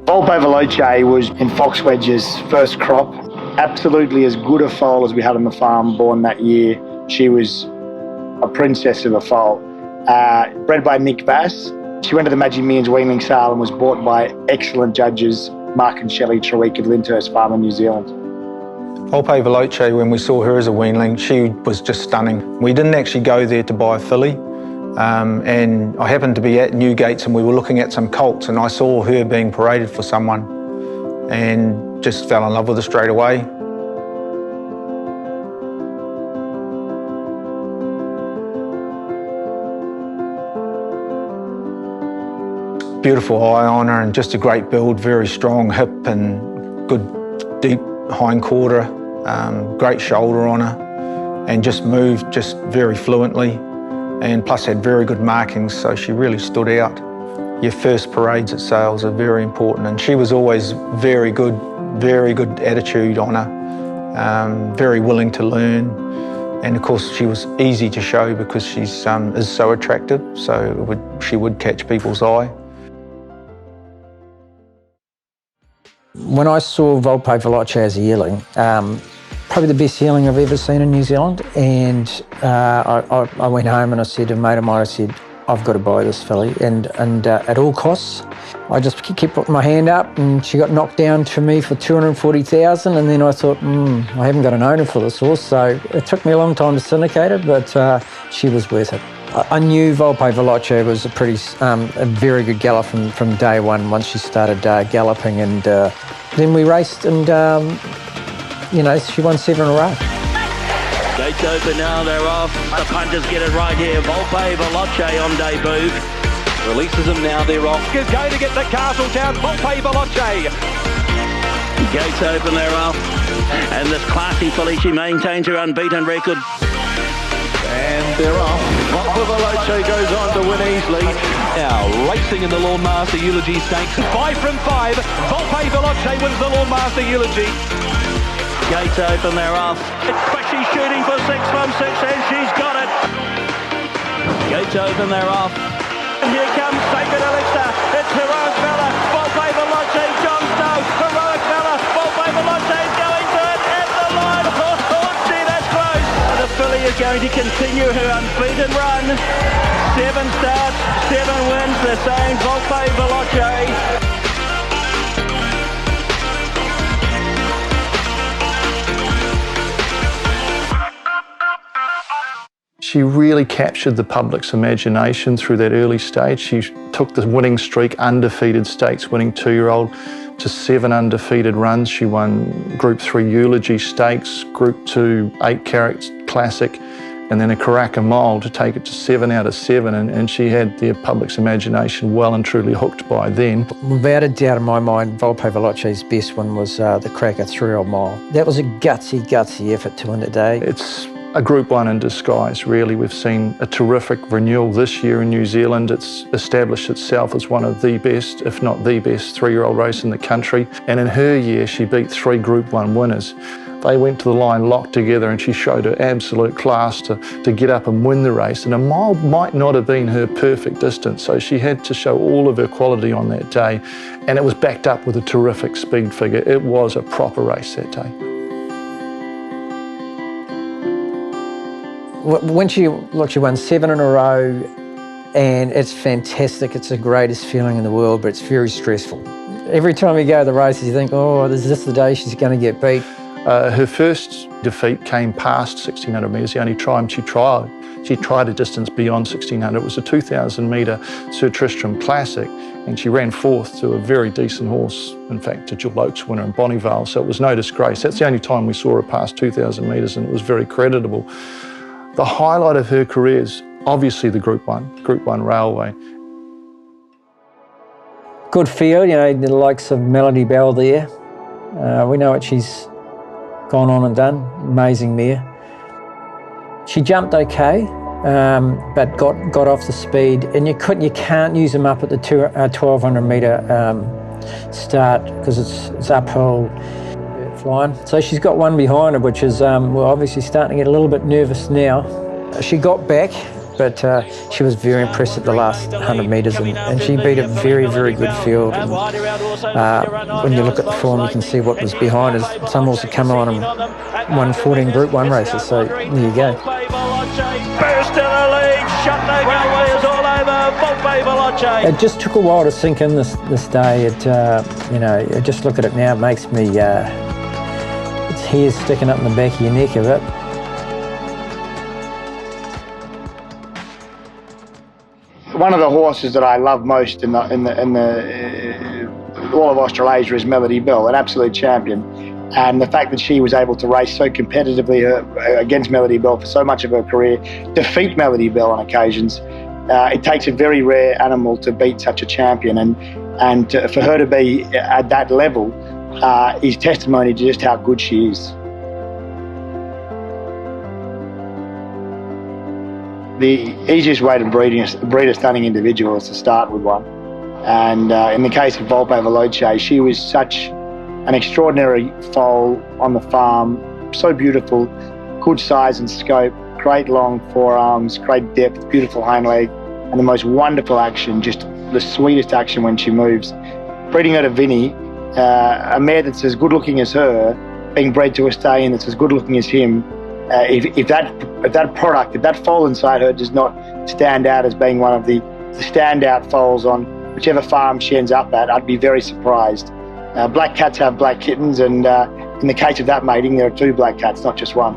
Volpe Veloce was in Fox Wedge's first crop. Absolutely as good a foal as we had on the farm, born that year. She was a princess of a foal. Bred by Nick Bass. She went to the Magic Millions weanling sale and was bought by excellent judges, Mark and Shelley Treweek of Lyndhurst Farm in New Zealand. Volpe Veloce, when we saw her as a weanling, she was just stunning. We didn't actually go there to buy a filly. And I happened to be at Newgates and we were looking at some colts and I saw her being paraded for someone and just fell in love with her straight away. Beautiful eye on her and just a great build, very strong hip and good deep hind quarter, great shoulder on her and just moved just very fluently. And plus had very good markings, so she really stood out. Your first parades at sales are very important, and she was always very good attitude on her, very willing to learn, and of course she was easy to show because she's is so attractive, so she would catch people's eye. When I saw Volpe Veloce as a yearling, probably the best yearling I've ever seen in New Zealand, and I went home and I said to a mate of mine, I said, I've got to buy this filly, and at all costs. I just kept putting my hand up and she got knocked down to me for 240,000, and then I thought, I haven't got an owner for this horse, so it took me a long time to syndicate it, but she was worth it. I knew Volpe Veloce was a very good geller from day one, once she started galloping, and then we raced and she won 7 in a row. Gates open now, they're off. The punters get it right here. Volpe Veloce on debut. Releases them now, they're off. Is going to get the Castletown, Volpe Veloce. Gates open, they're off. And this classy filly, she maintains her unbeaten record. And they're off. Volpe Veloce goes on to win easily. Now racing in the Lawn Master Eulogy Stakes. 5 from 5. Volpe Veloce wins the Lawn Master Eulogy. Gates open, they're off. But she's shooting for 6 from 6 and she's got it. Gates open, they're off. And here comes Sacred Elixir. It's Heroic Fella. Volpe Veloce, John Stowe. Heroic Fella. Volpe Veloce is going to it at the line. Oh, gee, that's close. The filly is going to continue her unbeaten run. 7 starts, 7 wins, the same Volpe Veloce. She really captured the public's imagination through that early stage. She took the winning streak, undefeated stakes winning 2-year-old, to 7 undefeated runs. She won Group 3 Eulogy Stakes, Group 2 8 Carat Classic, and then a Karaka Mile to take it to 7 out of 7. And she had the public's imagination well and truly hooked by then. Without a doubt in my mind, Volpe Veloce's best one was the Karaka 3-year-old mile. That was a gutsy effort to win today. It's a Group 1 in disguise, really. We've seen a terrific renewal this year in New Zealand. It's established itself as one of the best, if not the best, 3-year-old race in the country. And in her year, she beat 3 Group 1 winners. They went to the line locked together and she showed her absolute class to get up and win the race. And a mile might not have been her perfect distance, so she had to show all of her quality on that day. And it was backed up with a terrific speed figure. It was a proper race that day. When she won 7 in a row, and it's fantastic. It's the greatest feeling in the world, but it's very stressful. Every time you go to the races, you think, oh, is this the day she's going to get beat? Her first defeat came past 1,600 metres, the only time she tried. She tried a distance beyond 1,600. It was a 2,000-metre Sir Tristram Classic, and she ran 4th to a very decent horse, in fact, to Jill Oakes winner in Bonnievale, so it was no disgrace. That's the only time we saw her past 2,000 metres, and it was very creditable. The highlight of her career is obviously the Group 1 Railway. Good field, the likes of Melody Bell there. We know what she's gone on and done. Amazing mare. She jumped okay, but got off the speed, and you can't use them up at the 1,200 metre start because it's uphill flying. So she's got one behind her, which is we're obviously starting to get a little bit nervous now. She got back, but she was very impressive the last 100 metres, and she beat a very, very good field. And, when you look at the form, you can see what was behind us. Some horses come on and won 14 Group 1 races, so there you go. Burst to the lead, shot no galway is all over, Volpe Veloce. It just took a while to sink in this day. It, you know, just look at it now, it makes me, its hair's sticking up in the back of your neck a bit. One of the horses that I love most in all of Australasia is Melody Bell, an absolute champion. And the fact that she was able to race so competitively against Melody Bell for so much of her career, defeat Melody Bell on occasions, it takes a very rare animal to beat such a champion. And for her to be at that level is testimony to just how good she is. The easiest way to breed a stunning individual is to start with one. And in the case of Volpe Veloce, she was such an extraordinary foal on the farm, so beautiful, good size and scope, great long forearms, great depth, beautiful hind leg, and the most wonderful action, just the sweetest action when she moves. Breeding her to Vinny, a mare that's as good looking as her, being bred to a stallion that's as good looking as him, if that foal inside her does not stand out as being one of the standout foals on whichever farm she ends up at, I'd be very surprised. Black cats have black kittens, and in the case of that mating, there are two black cats, not just one.